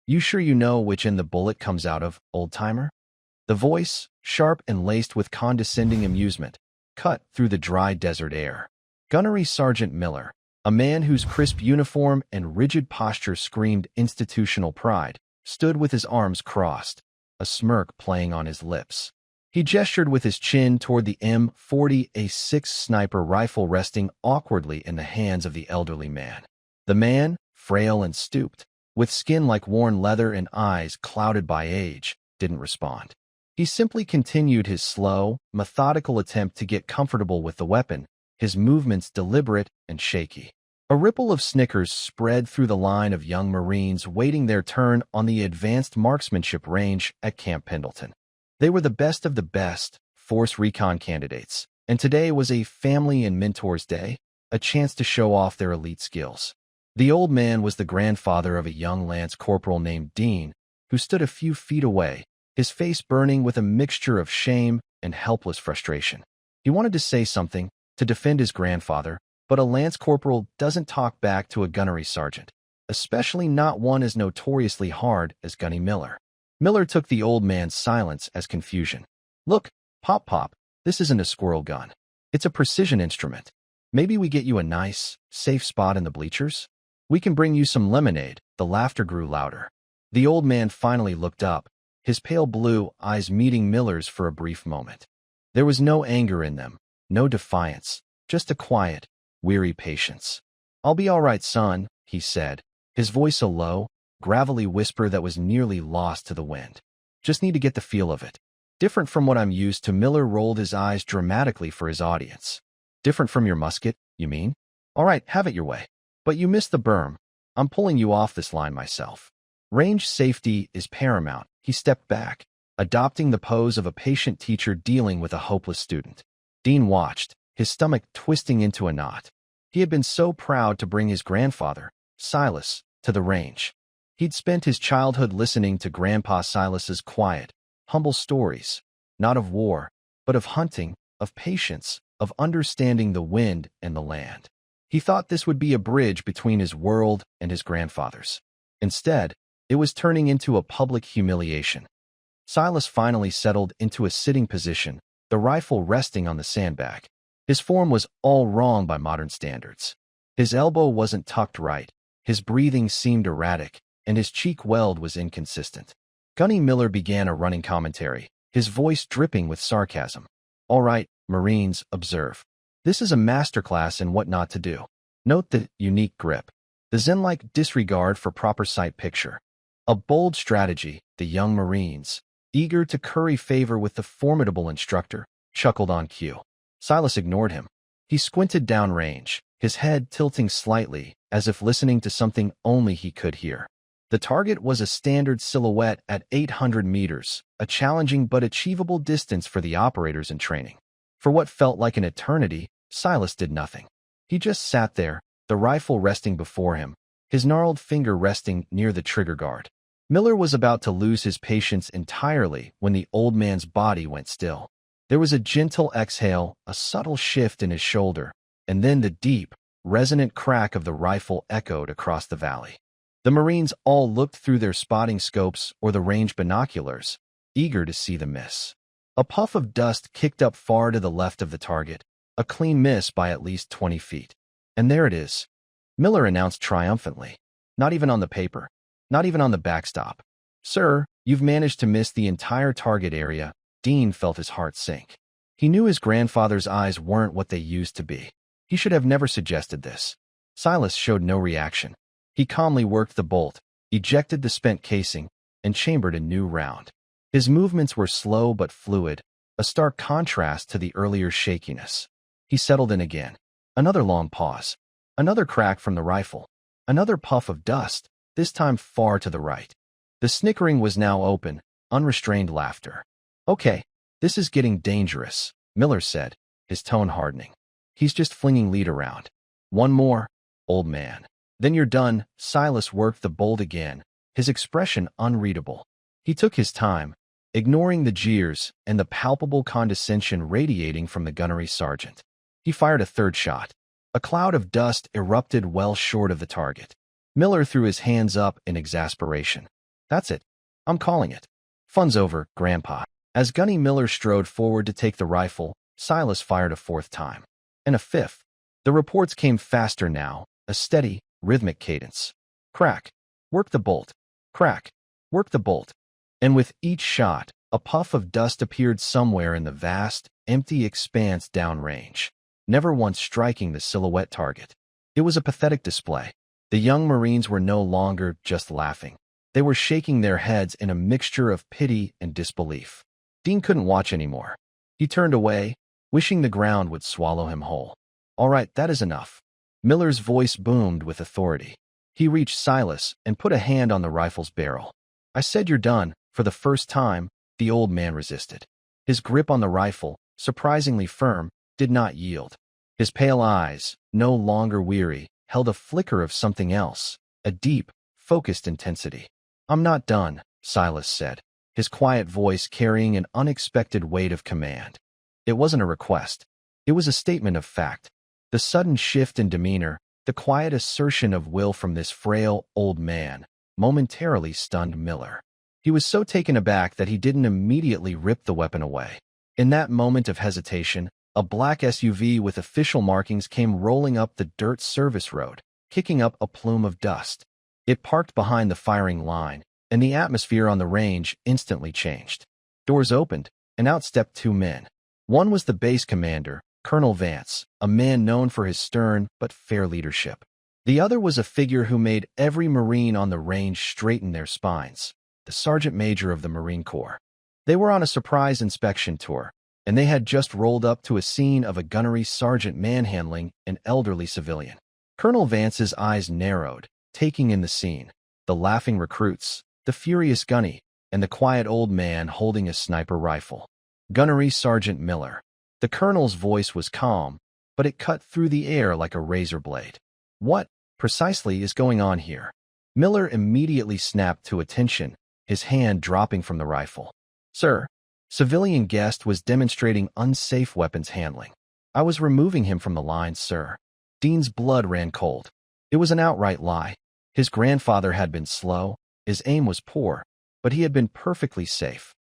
"You sure you know which end the bullet comes out of, old-timer?" The voice, sharp and laced with condescending amusement, cut through the dry desert air. Gunnery Sergeant Miller, a man whose crisp uniform and rigid posture screamed institutional pride, stood with his arms crossed, a smirk playing on his lips. He gestured with his chin toward the M40A6 sniper rifle resting awkwardly in the hands of the elderly man. The man, frail and stooped, with skin like worn leather and eyes clouded by age, didn't respond. He simply continued his slow, methodical attempt to get comfortable with the weapon, his movements deliberate and shaky. A ripple of snickers spread through the line of young Marines waiting their turn on the advanced marksmanship range at Camp Pendleton. They were the best of the best, force recon candidates, and today was a family and mentors day, a chance to show off their elite skills. The old man was the grandfather of a young lance corporal named Dean, who stood a few feet away, his face burning with a mixture of shame and helpless frustration. He wanted to say something, to defend his grandfather, but a lance corporal doesn't talk back to a gunnery sergeant, especially not one as notoriously hard as Gunny Miller. Miller took the old man's silence as confusion. "Look, Pop, this isn't a squirrel gun. It's a precision instrument. Maybe we get you a nice, safe spot in the bleachers? We can bring you some lemonade." The laughter grew louder. The old man finally looked up, his pale blue eyes meeting Miller's for a brief moment. There was no anger in them, no defiance, just a quiet, weary patience. "I'll be all right, son," he said, his voice a low, gravelly whisper that was nearly lost to the wind. "Just need to get the feel of it. Different from what I'm used to." Miller rolled his eyes dramatically for his audience. "Different from your musket, you mean? All right, have it your way. But you missed the berm. I'm pulling you off this line myself." Range safety is paramount. He stepped back, adopting the pose of a patient teacher dealing with a hopeless student. Dean watched, his stomach twisting into a knot. He had been so proud to bring his grandfather, Silas, to the range. He'd spent his childhood listening to Grandpa Silas's quiet, humble stories, not of war, but of hunting, of patience, of understanding the wind and the land. He thought this would be a bridge between his world and his grandfather's. Instead, it was turning into a public humiliation. Silas finally settled into a sitting position, the rifle resting on the sandbag. His form was all wrong by modern standards. His elbow wasn't tucked right, his breathing seemed erratic, and his cheek weld was inconsistent. Gunny Miller began a running commentary, his voice dripping with sarcasm. "All right, Marines, observe. This is a masterclass in what not to do. Note the unique grip, the zen-like disregard for proper sight picture. A bold strategy." The young Marines, eager to curry favor with the formidable instructor, chuckled on cue. Silas ignored him. He squinted downrange, his head tilting slightly, as if listening to something only he could hear. The target was a standard silhouette at 800 meters, a challenging but achievable distance for the operators in training. For what felt like an eternity, Silas did nothing. He just sat there, the rifle resting before him, his gnarled finger resting near the trigger guard. Miller was about to lose his patience entirely when the old man's body went still. There was a gentle exhale, a subtle shift in his shoulder, and then the deep, resonant crack of the rifle echoed across the valley. The Marines all looked through their spotting scopes or the range binoculars, eager to see the miss. A puff of dust kicked up far to the left of the target, a clean miss by at least 20 feet. "And there it is," Miller announced triumphantly. "Not even on the paper. Not even on the backstop. Sir, you've managed to miss the entire target area." Dean felt his heart sink. He knew his grandfather's eyes weren't what they used to be. He should have never suggested this. Silas showed no reaction. He calmly worked the bolt, ejected the spent casing, and chambered a new round. His movements were slow but fluid, a stark contrast to the earlier shakiness. He settled in again. Another long pause. Another crack from the rifle. Another puff of dust, this time far to the right. The snickering was now open, unrestrained laughter. "Okay, this is getting dangerous," Miller said, his tone hardening. "He's just flinging lead around. One more, old man. Then you're done." Silas worked the bolt again, his expression unreadable. He took his time, ignoring the jeers and the palpable condescension radiating from the gunnery sergeant. He fired a third shot. A cloud of dust erupted well short of the target. Miller threw his hands up in exasperation. That's it. I'm calling it. Fun's over, Grandpa. As Gunny Miller strode forward to take the rifle, Silas fired a fourth time. And a fifth. The reports came faster now, a steady, rhythmic cadence. Crack. Work the bolt. Crack. Work the bolt. And with each shot, a puff of dust appeared somewhere in the vast, empty expanse downrange, never once striking the silhouette target. It was a pathetic display. The young Marines were no longer just laughing. They were shaking their heads in a mixture of pity and disbelief. Dean couldn't watch anymore. He turned away, wishing the ground would swallow him whole. All right, that is enough. Miller's voice boomed with authority. He reached Silas and put a hand on the rifle's barrel. I said you're done. For the first time, the old man resisted. His grip on the rifle, surprisingly firm, did not yield. His pale eyes, no longer weary, held a flicker of something else, a deep, focused intensity. I'm not done, Silas said, his quiet voice carrying an unexpected weight of command. It wasn't a request. It was a statement of fact. The sudden shift in demeanor, the quiet assertion of will from this frail, old man, momentarily stunned Miller. He was so taken aback that he didn't immediately rip the weapon away. In that moment of hesitation, a black SUV with official markings came rolling up the dirt service road, kicking up a plume of dust. It parked behind the firing line, and the atmosphere on the range instantly changed. Doors opened, and out stepped two men. One was the base commander, Colonel Vance, a man known for his stern but fair leadership. The other was a figure who made every Marine on the range straighten their spines, the Sergeant Major of the Marine Corps. They were on a surprise inspection tour, and they had just rolled up to a scene of a gunnery sergeant manhandling an elderly civilian. Colonel Vance's eyes narrowed, taking in the scene, the laughing recruits, the furious Gunny, and the quiet old man holding a sniper rifle. Gunnery Sergeant Miller. The colonel's voice was calm, but it cut through the air like a razor blade. What, precisely, is going on here? Miller immediately snapped to attention, his hand dropping from the rifle. Sir, civilian guest was demonstrating unsafe weapons handling. I was removing him from the line, sir. Dean's blood ran cold. It was an outright lie. His grandfather had been slow, his aim was poor, but he had been perfectly safe.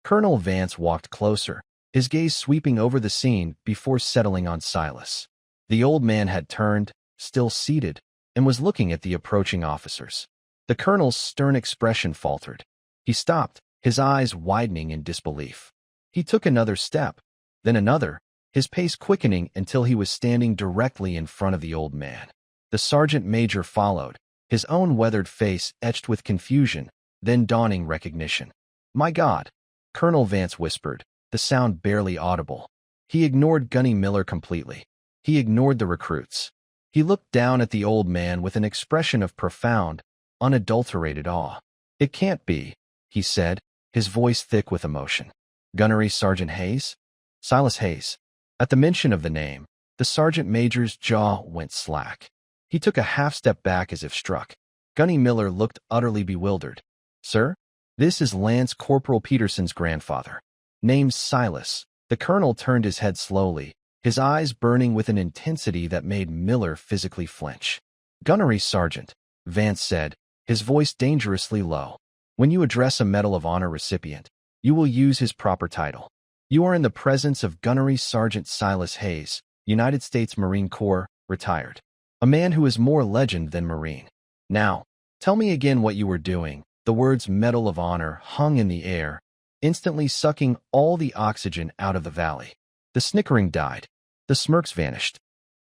Colonel Vance walked closer, his gaze sweeping over the scene before settling on Silas. The old man had turned, still seated, and was looking at the approaching officers. The colonel's stern expression faltered. He stopped, his eyes widening in disbelief. He took another step, then another, his pace quickening until he was standing directly in front of the old man. The sergeant major followed, his own weathered face etched with confusion, then dawning recognition. My God, Colonel Vance whispered, the sound barely audible. He ignored Gunny Miller completely. He ignored the recruits. He looked down at the old man with an expression of profound, unadulterated awe. It can't be, he said, his voice thick with emotion. Gunnery Sergeant Hayes? Silas Hayes. At the mention of the name, the sergeant major's jaw went slack. He took a half-step back as if struck. Gunny Miller looked utterly bewildered. Sir, this is Lance Corporal Peterson's grandfather. Name's Silas. The colonel turned his head slowly, his eyes burning with an intensity that made Miller physically flinch. Gunnery Sergeant, Vance said, his voice dangerously low. When you address a Medal of Honor recipient, you will use his proper title. You are in the presence of Gunnery Sergeant Silas Hayes, United States Marine Corps, retired. A man who is more legend than Marine. Now, tell me again what you were doing. The words Medal of Honor hung in the air, instantly sucking all the oxygen out of the valley. The snickering died. The smirks vanished.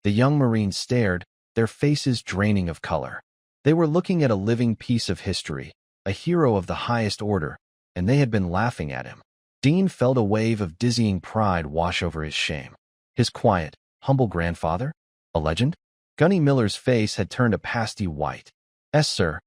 The young Marines stared, their faces draining of color. They were looking at a living piece of history, a hero of the highest order, and they had been laughing at him. Dean felt a wave of dizzying pride wash over his shame. His quiet, humble grandfather? A legend? Gunny Miller's face had turned a pasty white. Yes, sir.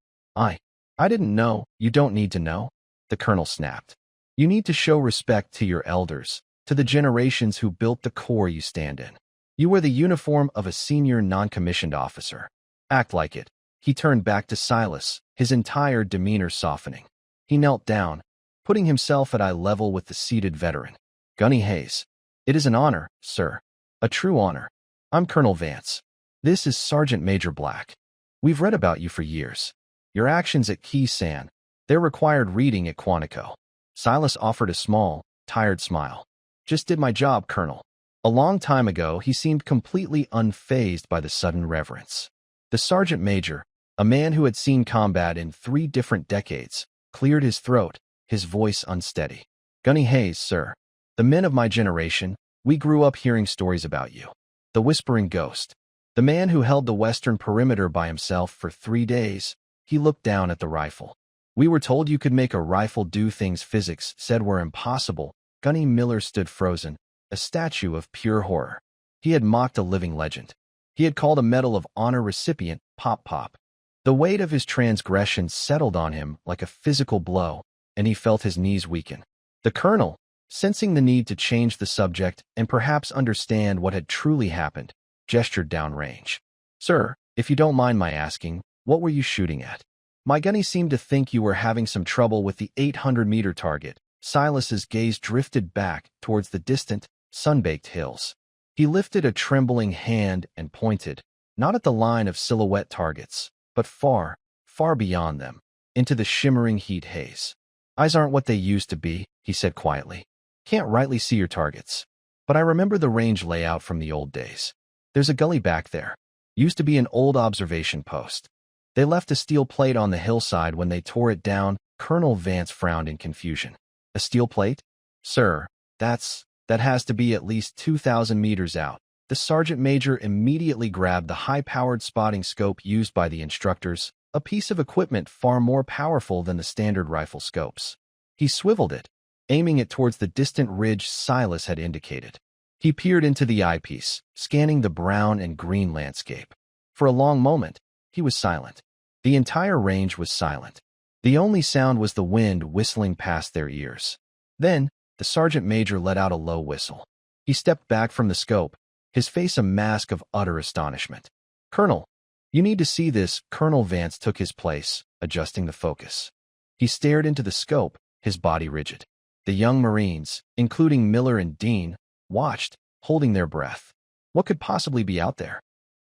I didn't know. You don't need to know, the colonel snapped. You need to show respect to your elders, to the generations who built the Corps you stand in. You wear the uniform of a senior non-commissioned officer. Act like it. He turned back to Silas, his entire demeanor softening. He knelt down, putting himself at eye level with the seated veteran. Gunny Hayes. It is an honor, sir. A true honor. I'm Colonel Vance. This is Sergeant Major Black. We've read about you for years. Your actions at Key San, They're required reading at Quantico. Silas offered a small, tired smile. Just did my job, Colonel. A long time ago, he seemed completely unfazed by the sudden reverence. The sergeant major, a man who had seen combat in 3 different decades, cleared his throat, his voice unsteady. Gunny Hayes, sir. The men of my generation, we grew up hearing stories about you. The whispering ghost. The man who held the western perimeter by himself for 3 days. He looked down at the rifle. We were told you could make a rifle do things physics said were impossible. Gunny Miller stood frozen, a statue of pure horror. He had mocked a living legend. He had called a Medal of Honor recipient Pop Pop. The weight of his transgression settled on him like a physical blow, and he felt his knees weaken. The colonel, sensing the need to change the subject and perhaps understand what had truly happened, gestured downrange. Sir, if you don't mind my asking, what were you shooting at? My gunny seemed to think you were having some trouble with the 800-meter target. Silas's gaze drifted back towards the distant, sun-baked hills. He lifted a trembling hand and pointed, not at the line of silhouette targets, but far, far beyond them, into the shimmering heat haze. Eyes aren't what they used to be, he said quietly. Can't rightly see your targets. But I remember the range layout from the old days. There's a gully back there. Used to be an old observation post. They left a steel plate on the hillside when they tore it down. Colonel Vance frowned in confusion. A steel plate? Sir, that has to be at least 2,000 meters out. The sergeant major immediately grabbed the high-powered spotting scope used by the instructors, a piece of equipment far more powerful than the standard rifle scopes. He swiveled it, aiming it towards the distant ridge Silas had indicated. He peered into the eyepiece, scanning the brown and green landscape. For a long moment, he was silent. The entire range was silent. The only sound was the wind whistling past their ears. Then, the sergeant major let out a low whistle. He stepped back from the scope, his face a mask of utter astonishment. Colonel, you need to see this. Colonel Vance took his place, adjusting the focus. He stared into the scope, his body rigid. The young Marines, including Miller and Dean, watched, holding their breath. What could possibly be out there?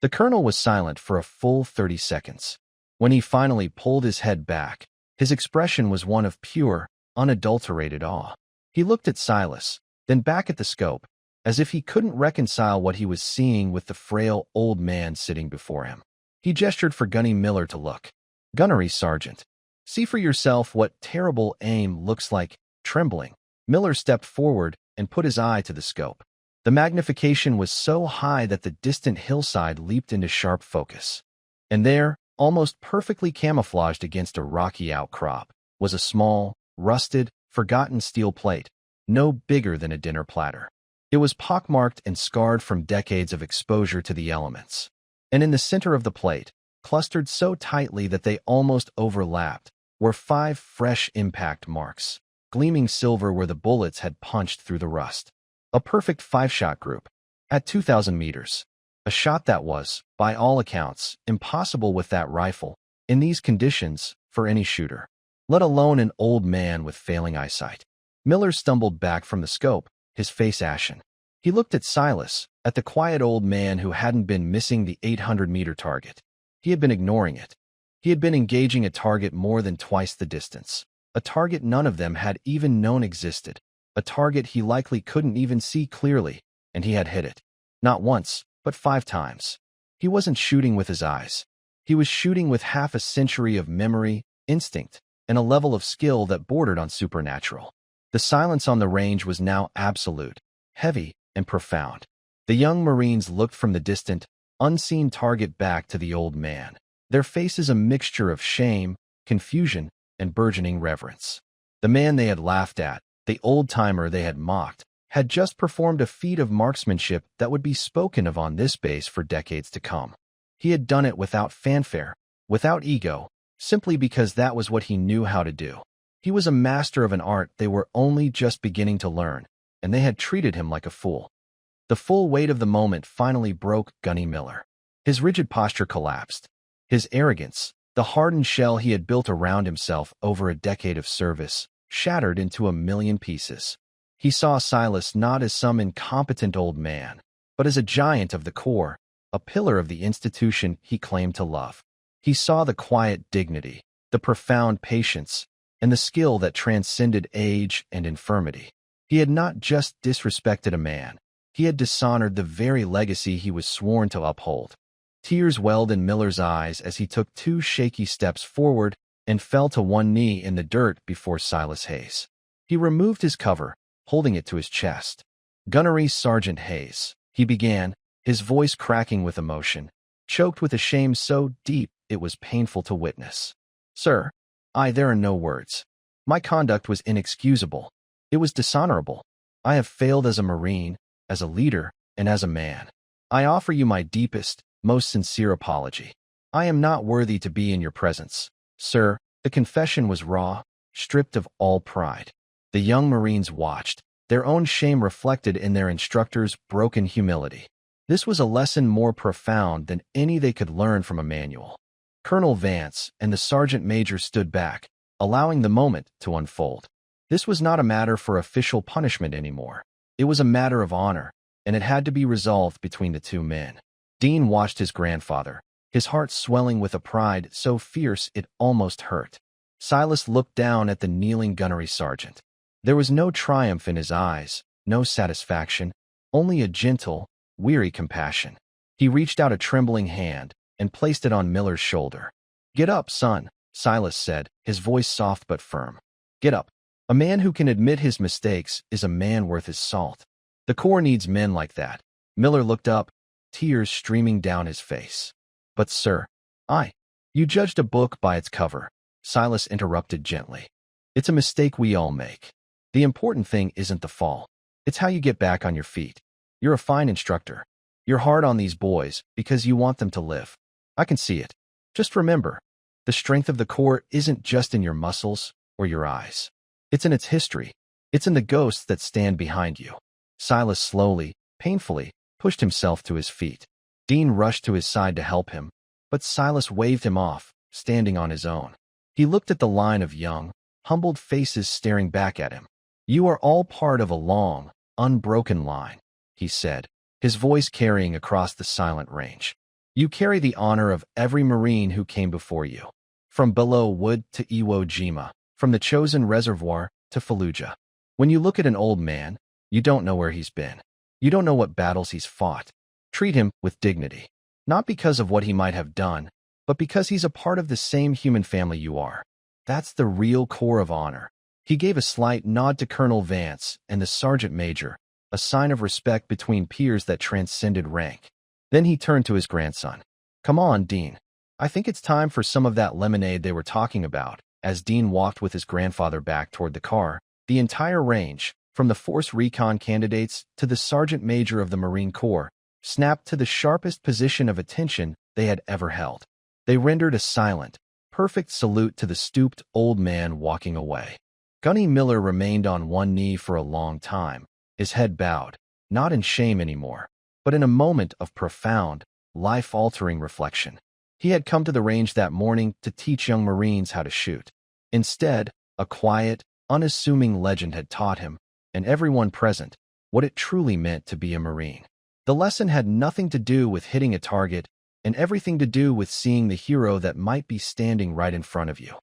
The colonel was silent for a full 30 seconds. When he finally pulled his head back, his expression was one of pure, unadulterated awe. He looked at Silas, then back at the scope, as if he couldn't reconcile what he was seeing with the frail old man sitting before him. He gestured for Gunny Miller to look. Gunnery Sergeant. See for yourself what terrible aim looks like. Trembling, Miller stepped forward and put his eye to the scope. The magnification was so high that the distant hillside leaped into sharp focus. And there, almost perfectly camouflaged against a rocky outcrop, was a small, rusted, forgotten steel plate, no bigger than a dinner platter. It was pockmarked and scarred from decades of exposure to the elements. And in the center of the plate, clustered so tightly that they almost overlapped, were 5 fresh impact marks, gleaming silver where the bullets had punched through the rust. A perfect 5-shot group. At 2,000 meters. A shot that was, by all accounts, impossible with that rifle, in these conditions, for any shooter, let alone an old man with failing eyesight. Miller stumbled back from the scope, his face ashen. He looked at Silas, at the quiet old man who hadn't been missing the 800-meter target. He had been ignoring it. He had been engaging a target more than twice the distance. A target none of them had even known existed. A target he likely couldn't even see clearly, and he had hit it. Not once, but 5 times. He wasn't shooting with his eyes. He was shooting with half a century of memory, instinct, and a level of skill that bordered on supernatural. The silence on the range was now absolute, heavy, and profound. The young Marines looked from the distant, unseen target back to the old man, their faces a mixture of shame, confusion, and burgeoning reverence. The man they had laughed at, the old-timer they had mocked, had just performed a feat of marksmanship that would be spoken of on this base for decades to come. He had done it without fanfare, without ego, simply because that was what he knew how to do. He was a master of an art they were only just beginning to learn, and they had treated him like a fool. The full weight of the moment finally broke Gunny Miller. His rigid posture collapsed. His arrogance, the hardened shell he had built around himself over a decade of service, shattered into a million pieces. He saw Silas not as some incompetent old man, but as a giant of the Corps, a pillar of the institution he claimed to love. He saw the quiet dignity, the profound patience, and the skill that transcended age and infirmity. He had not just disrespected a man, he had dishonored the very legacy he was sworn to uphold. Tears welled in Miller's eyes as he took 2 shaky steps forward and fell to one knee in the dirt before Silas Hayes. He removed his cover, holding it to his chest. "Gunnery Sergeant Hayes," he began, his voice cracking with emotion, choked with a shame so deep it was painful to witness. "Sir, there are no words. My conduct was inexcusable. It was dishonorable. I have failed as a Marine, as a leader, and as a man. I offer you my deepest, most sincere apology. I am not worthy to be in your presence. Sir." The confession was raw, stripped of all pride. The young Marines watched, their own shame reflected in their instructor's broken humility. This was a lesson more profound than any they could learn from a manual. Colonel Vance and the sergeant major stood back, allowing the moment to unfold. This was not a matter for official punishment anymore. It was a matter of honor, and it had to be resolved between the 2 men. Dean watched his grandfather, his heart swelling with a pride so fierce it almost hurt. Silas looked down at the kneeling gunnery sergeant. There was no triumph in his eyes, no satisfaction, only a gentle, weary compassion. He reached out a trembling hand and placed it on Miller's shoulder. "Get up, son," Silas said, his voice soft but firm. "Get up. A man who can admit his mistakes is a man worth his salt. The Corps needs men like that." Miller looked up, tears streaming down his face. "But sir, you judged a book by its cover," Silas interrupted gently. "It's a mistake we all make. The important thing isn't the fall. It's how you get back on your feet. You're a fine instructor. You're hard on these boys because you want them to live. I can see it. Just remember, the strength of the Corps isn't just in your muscles or your eyes. It's in its history. It's in the ghosts that stand behind you." Silas slowly, painfully, pushed himself to his feet. Dean rushed to his side to help him, but Silas waved him off, standing on his own. He looked at the line of young, humbled faces staring back at him. "You are all part of a long, unbroken line," he said, his voice carrying across the silent range. "You carry the honor of every Marine who came before you. From Belleau Wood to Iwo Jima, from the Chosin Reservoir to Fallujah. When you look at an old man, you don't know where he's been. You don't know what battles he's fought. Treat him with dignity. Not because of what he might have done, but because he's a part of the same human family you are. That's the real core of honor." He gave a slight nod to Colonel Vance and the sergeant major, a sign of respect between peers that transcended rank. Then he turned to his grandson. "Come on, Dean. I think it's time for some of that lemonade they were talking about." As Dean walked with his grandfather back toward the car, the entire range, from the Force Recon candidates to the sergeant major of the Marine Corps, snapped to the sharpest position of attention they had ever held. They rendered a silent, perfect salute to the stooped old man walking away. Gunny Miller remained on one knee for a long time, his head bowed, not in shame anymore, but in a moment of profound, life-altering reflection. He had come to the range that morning to teach young Marines how to shoot. Instead, a quiet, unassuming legend had taught him, and everyone present, what it truly meant to be a Marine. The lesson had nothing to do with hitting a target and everything to do with seeing the hero that might be standing right in front of you.